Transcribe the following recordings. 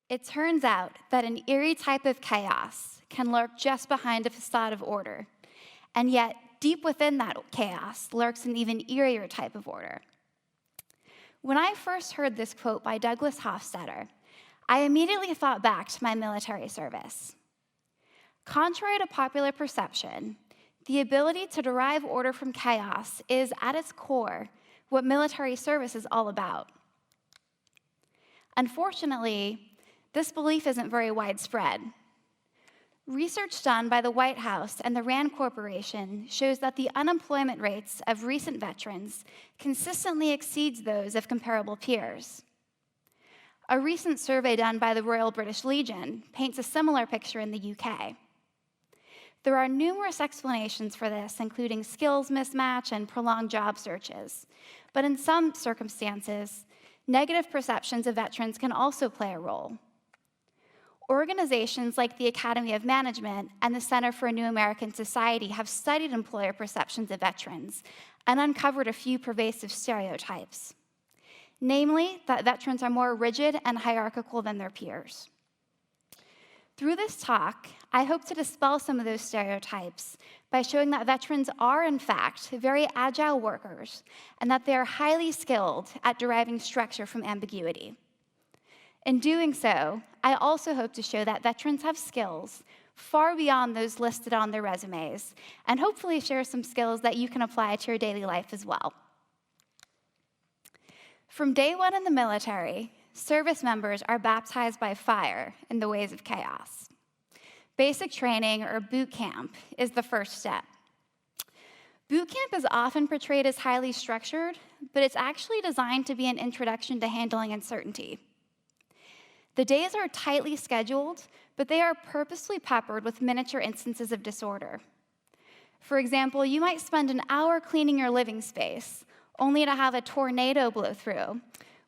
It turns out that an eerie type of chaos can lurk just behind a facade of order, and yet deep within that chaos lurks an even eerier type of order. When I first heard this quote by Douglas Hofstadter, I immediately thought back to my military service. Contrary to popular perception, the ability to derive order from chaos is, at its core, what military service is all about. Unfortunately, this belief isn't very widespread. Research done by the White House and the RAND Corporation shows that the unemployment rates of recent veterans consistently exceeds those of comparable peers. A recent survey done by the Royal British Legion paints a similar picture in the UK. There are numerous explanations for this, including skills mismatch and prolonged job searches. But in some circumstances, negative perceptions of veterans can also play a role. Organizations like the Academy of Management and the Center for a New American Society have studied employer perceptions of veterans and uncovered a few pervasive stereotypes. Namely, that veterans are more rigid and hierarchical than their peers. Through this talk, I hope to dispel some of those stereotypes by showing that veterans are, in fact, very agile workers and that they are highly skilled at deriving structure from ambiguity. In doing so, I also hope to show that veterans have skills far beyond those listed on their resumes, and hopefully share some skills that you can apply to your daily life as well. From day one in the military, service members are baptized by fire in the ways of chaos. Basic training, or boot camp, is the first step. Boot camp is often portrayed as highly structured, but it's actually designed to be an introduction to handling uncertainty. The days are tightly scheduled, but they are purposely peppered with miniature instances of disorder. For example, you might spend an hour cleaning your living space, only to have a tornado blow through,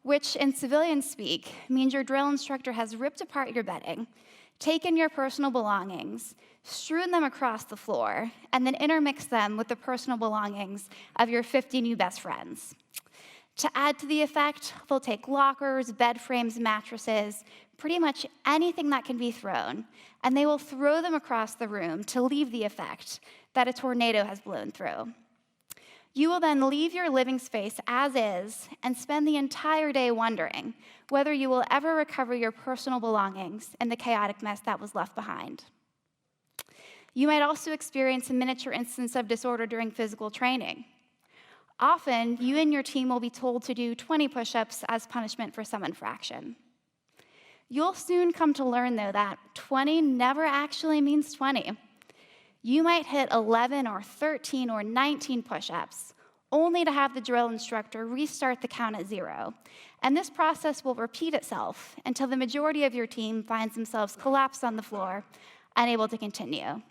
which in civilian speak means your drill instructor has ripped apart your bedding, taken your personal belongings, strewn them across the floor, and then intermixed them with the personal belongings of your 50 new best friends. To add to the effect, they'll take lockers, bed frames, mattresses, pretty much anything that can be thrown, and they will throw them across the room to leave the effect that a tornado has blown through. You will then leave your living space as is and spend the entire day wondering whether you will ever recover your personal belongings in the chaotic mess that was left behind. You might also experience a miniature instance of disorder during physical training. Often, you and your team will be told to do 20 push-ups as punishment for some infraction. You'll soon come to learn, though, that 20 never actually means 20. You might hit 11 or 13 or 19 push-ups, only to have the drill instructor restart the count at 0. And this process will repeat itself until the majority of your team finds themselves collapsed on the floor, unable to continue.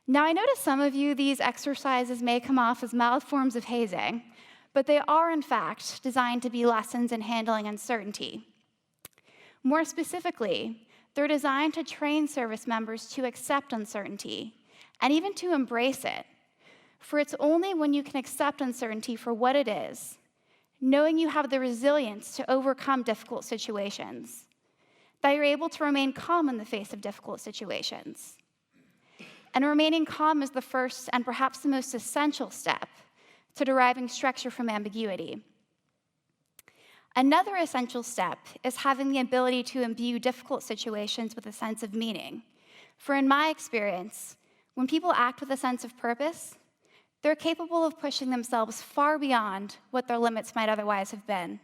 Now, I know to some of you, these exercises may come off as mild forms of hazing, but they are, in fact, designed to be lessons in handling uncertainty. More specifically, they're designed to train service members to accept uncertainty and even to embrace it. For it's only when you can accept uncertainty for what it is, knowing you have the resilience to overcome difficult situations, that you're able to remain calm in the face of difficult situations. And remaining calm is the first and perhaps the most essential step to deriving structure from ambiguity. Another essential step is having the ability to imbue difficult situations with a sense of meaning. For in my experience, when people act with a sense of purpose, they're capable of pushing themselves far beyond what their limits might otherwise have been.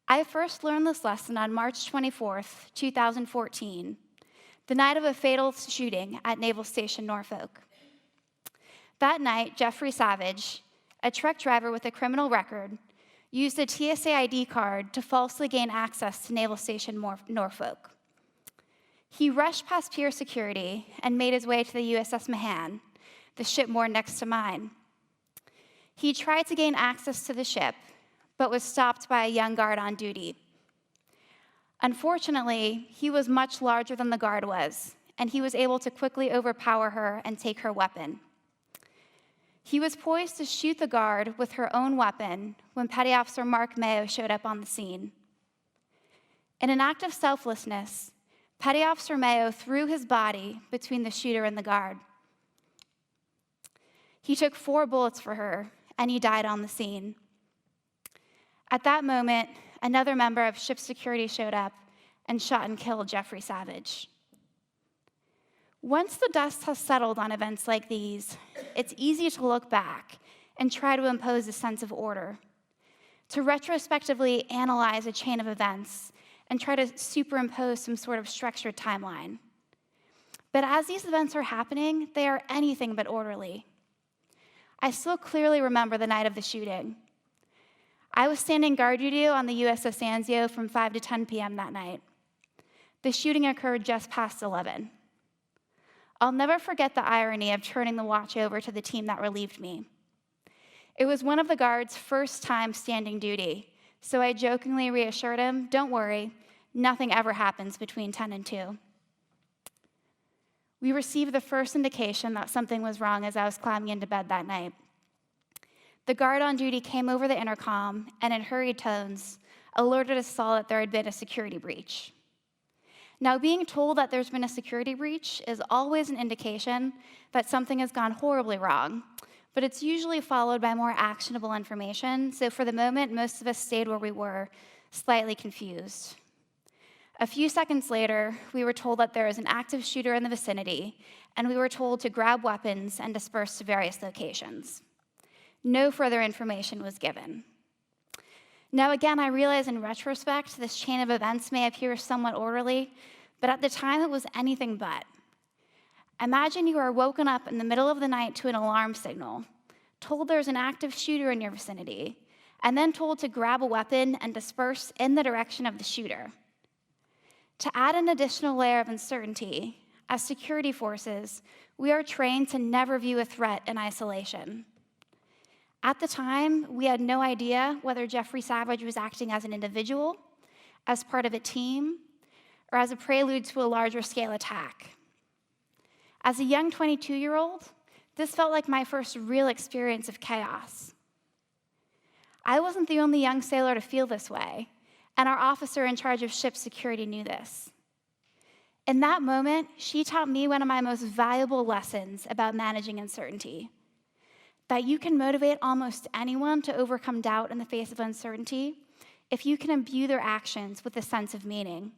I first learned this lesson on March 24th, 2014, the night of a fatal shooting at Naval Station Norfolk. That night, Jeffrey Savage, a truck driver with a criminal record, used a TSA ID card to falsely gain access to Naval Station Norfolk. He rushed past pier security and made his way to the USS Mahan, the ship moored next to mine. He tried to gain access to the ship, but was stopped by a young guard on duty. Unfortunately, he was much larger than the guard was, and he was able to quickly overpower her and take her weapon. He was poised to shoot the guard with her own weapon when Petty Officer Mark Mayo showed up on the scene. In an act of selflessness, Petty Officer Mayo threw his body between the shooter and the guard. He took 4 bullets for her, and he died on the scene. At that moment, another member of ship security showed up and shot and killed Jeffrey Savage. Once the dust has settled on events like these, it's easy to look back and try to impose a sense of order, to retrospectively analyze a chain of events and try to superimpose some sort of structured timeline. But as these events are happening, they are anything but orderly. I still clearly remember the night of the shooting. I was standing guard duty on the USS Anzio from 5 to 10 p.m. that night. The shooting occurred just past 11. I'll never forget the irony of turning the watch over to the team that relieved me. It was one of the guards' first time standing duty, so I jokingly reassured him, "Don't worry, nothing ever happens between 10 and 2. We received the first indication that something was wrong as I was climbing into bed that night. The guard on duty came over the intercom and in hurried tones alerted us all that there had been a security breach. Now, being told that there's been a security breach is always an indication that something has gone horribly wrong, but it's usually followed by more actionable information, so for the moment, most of us stayed where we were, slightly confused. A few seconds later, we were told that there was an active shooter in the vicinity, and we were told to grab weapons and disperse to various locations. No further information was given. Now again, I realize in retrospect, this chain of events may appear somewhat orderly, but at the time it was anything but. Imagine you are woken up in the middle of the night to an alarm signal, told there's an active shooter in your vicinity, and then told to grab a weapon and disperse in the direction of the shooter. To add an additional layer of uncertainty, as security forces, we are trained to never view a threat in isolation. At the time, we had no idea whether Jeffrey Savage was acting as an individual, as part of a team, or as a prelude to a larger scale attack. As a young 22-year-old, this felt like my first real experience of chaos. I wasn't the only young sailor to feel this way, and our officer in charge of ship security knew this. In that moment, she taught me one of my most valuable lessons about managing uncertainty: that you can motivate almost anyone to overcome doubt in the face of uncertainty if you can imbue their actions with a sense of meaning.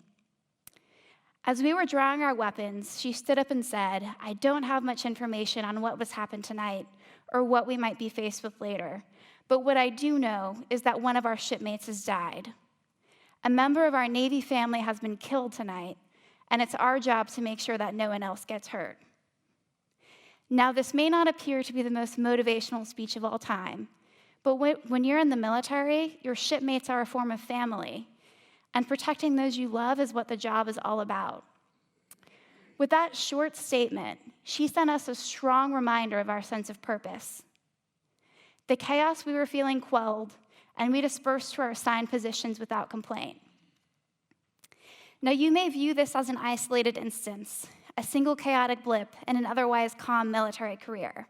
As we were drawing our weapons, she stood up and said, "I don't have much information on what was happened tonight or what we might be faced with later, but what I do know is that one of our shipmates has died. A member of our Navy family has been killed tonight, and it's our job to make sure that no one else gets hurt." Now, this may not appear to be the most motivational speech of all time, but when you're in the military, your shipmates are a form of family, and protecting those you love is what the job is all about. With that short statement, she sent us a strong reminder of our sense of purpose. The chaos we were feeling quelled, and we dispersed to our assigned positions without complaint. Now, you may view this as an isolated instance, a single chaotic blip in an otherwise calm military career.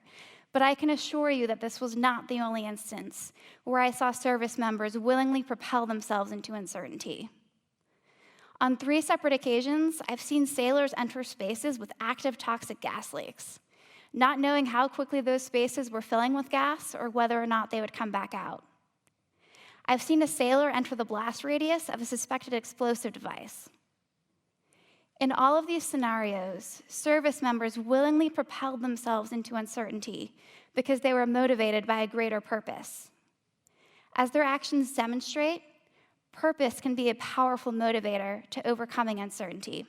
But I can assure you that this was not the only instance where I saw service members willingly propel themselves into uncertainty. On 3 separate occasions, I've seen sailors enter spaces with active toxic gas leaks, not knowing how quickly those spaces were filling with gas or whether or not they would come back out. I've seen a sailor enter the blast radius of a suspected explosive device. In all of these scenarios, service members willingly propelled themselves into uncertainty because they were motivated by a greater purpose. As their actions demonstrate, purpose can be a powerful motivator to overcoming uncertainty.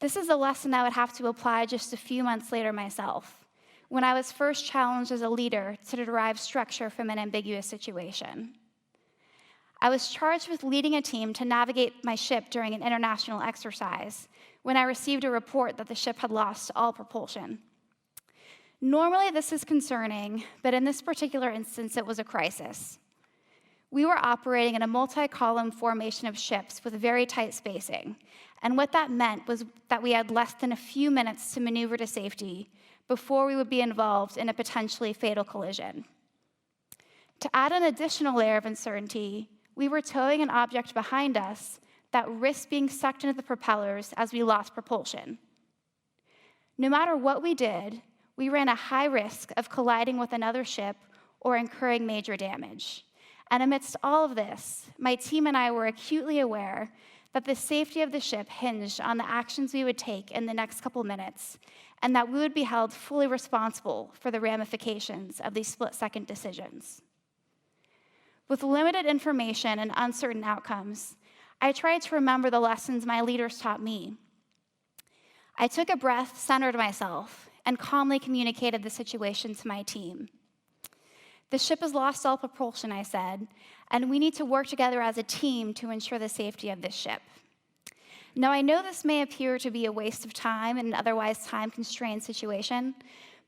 This is a lesson I would have to apply just a few months later myself, when I was first challenged as a leader to derive structure from an ambiguous situation. I was charged with leading a team to navigate my ship during an international exercise when I received a report that the ship had lost all propulsion. Normally, this is concerning, but in this particular instance, it was a crisis. We were operating in a multi-column formation of ships with very tight spacing, and what that meant was that we had less than a few minutes to maneuver to safety before we would be involved in a potentially fatal collision. To add an additional layer of uncertainty, we were towing an object behind us that risked being sucked into the propellers as we lost propulsion. No matter what we did, we ran a high risk of colliding with another ship or incurring major damage. And amidst all of this, my team and I were acutely aware that the safety of the ship hinged on the actions we would take in the next couple minutes, and that we would be held fully responsible for the ramifications of these split-second decisions. With limited information and uncertain outcomes, I tried to remember the lessons my leaders taught me. I took a breath, centered myself, and calmly communicated the situation to my team. The ship has lost all propulsion, I said, and we need to work together as a team to ensure the safety of this ship. Now, I know this may appear to be a waste of time in an otherwise time-constrained situation,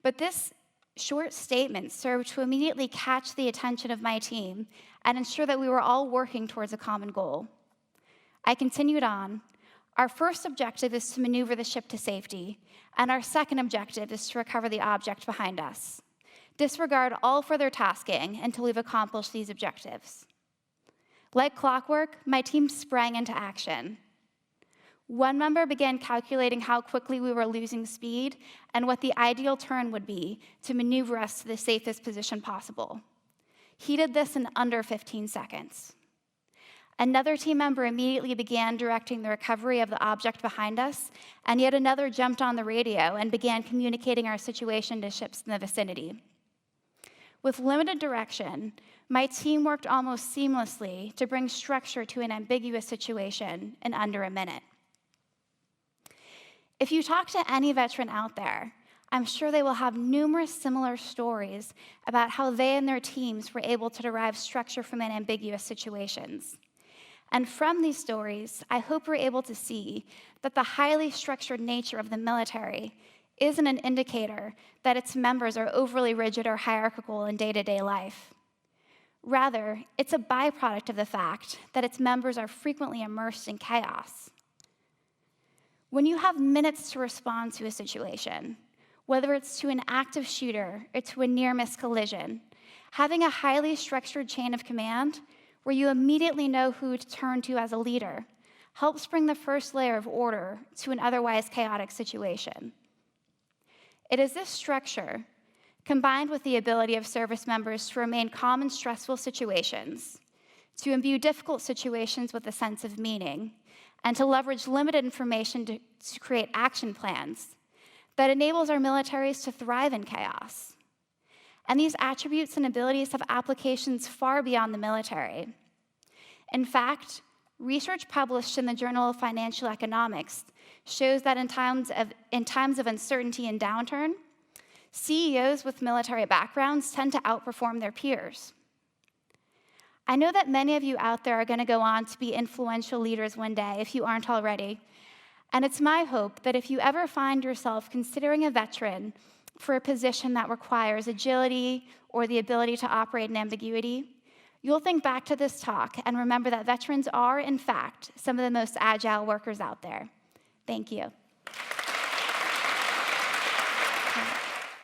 but this short statement served to immediately catch the attention of my team and ensure that we were all working towards a common goal. I continued on. Our first objective is to maneuver the ship to safety, and our second objective is to recover the object behind us. Disregard all further tasking until we've accomplished these objectives. Like clockwork, my team sprang into action. One member began calculating how quickly we were losing speed and what the ideal turn would be to maneuver us to the safest position possible. He did this in under 15 seconds. Another team member immediately began directing the recovery of the object behind us, and yet another jumped on the radio and began communicating our situation to ships in the vicinity. With limited direction, my team worked almost seamlessly to bring structure to an ambiguous situation in under a minute. If you talk to any veteran out there, I'm sure they will have numerous similar stories about how they and their teams were able to derive structure from ambiguous situations. And from these stories, I hope we're able to see that the highly structured nature of the military isn't an indicator that its members are overly rigid or hierarchical in day-to-day life. Rather, it's a byproduct of the fact that its members are frequently immersed in chaos. When you have minutes to respond to a situation, whether it's to an active shooter or to a near-miss collision, having a highly structured chain of command where you immediately know who to turn to as a leader helps bring the first layer of order to an otherwise chaotic situation. It is this structure, combined with the ability of service members to remain calm in stressful situations, to imbue difficult situations with a sense of meaning, and to leverage limited information to create action plans, that enables our militaries to thrive in chaos. And these attributes and abilities have applications far beyond the military. In fact, research published in the Journal of Financial Economics shows that in times of uncertainty and downturn, CEOs with military backgrounds tend to outperform their peers. I know that many of you out there are going to go on to be influential leaders one day, if you aren't already. And it's my hope that if you ever find yourself considering a veteran for a position that requires agility or the ability to operate in ambiguity, you'll think back to this talk and remember that veterans are, in fact, some of the most agile workers out there. Thank you.